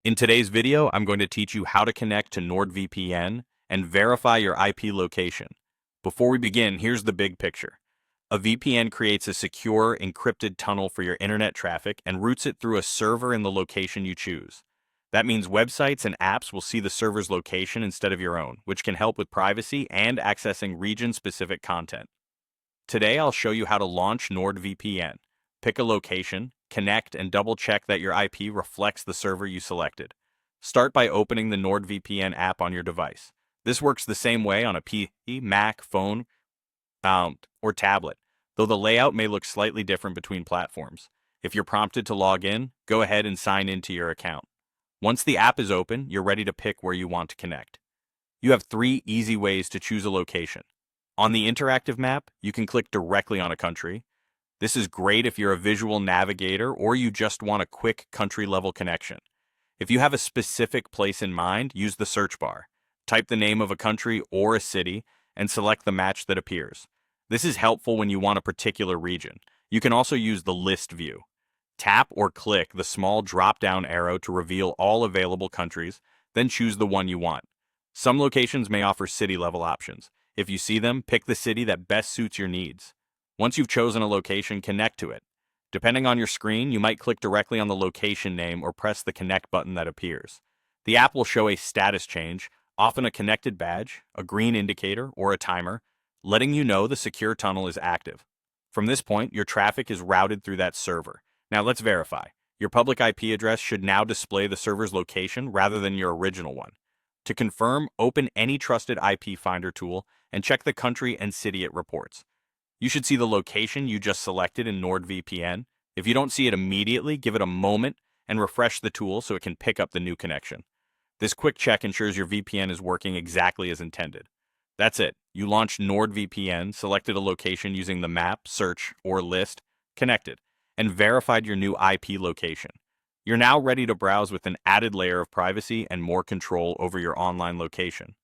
In today's video, I'm going to teach you how to connect to NordVPN and verify your IP location. Before we begin, here's the big picture. A VPN creates a secure, encrypted tunnel for your internet traffic and routes it through a server in the location you choose. That means websites and apps will see the server's location instead of your own, which can help with privacy and accessing region-specific content. Today, I'll show you how to launch NordVPN. Pick a location, connect, and double-check that your IP reflects the server you selected. Start by opening the NordVPN app on your device. This works the same way on a PC, Mac, phone, or tablet, though the layout may look slightly different between platforms. If you're prompted to log in, go ahead and sign into your account. Once the app is open, you're ready to pick where you want to connect. You have 3 easy ways to choose a location. On the interactive map, you can click directly on a country. This is great if you're a visual navigator or you just want a quick country-level connection. If you have a specific place in mind, use the search bar. Type the name of a country or a city and select the match that appears. This is helpful when you want a particular region. You can also use the list view. Tap or click the small drop-down arrow to reveal all available countries, then choose the one you want. Some locations may offer city-level options. If you see them, pick the city that best suits your needs. Once you've chosen a location, connect to it. Depending on your screen, you might click directly on the location name or press the connect button that appears. The app will show a status change, often a connected badge, a green indicator, or a timer, letting you know the secure tunnel is active. From this point, your traffic is routed through that server. Now let's verify. Your public IP address should now display the server's location rather than your original one. To confirm, open any trusted IP finder tool and check the country and city it reports. You should see the location you just selected in NordVPN. If you don't see it immediately, give it a moment and refresh the tool so it can pick up the new connection. This quick check ensures your VPN is working exactly as intended. That's it. You launched NordVPN, selected a location using the map, search, or list, connected, and verified your new IP location. You're now ready to browse with an added layer of privacy and more control over your online location.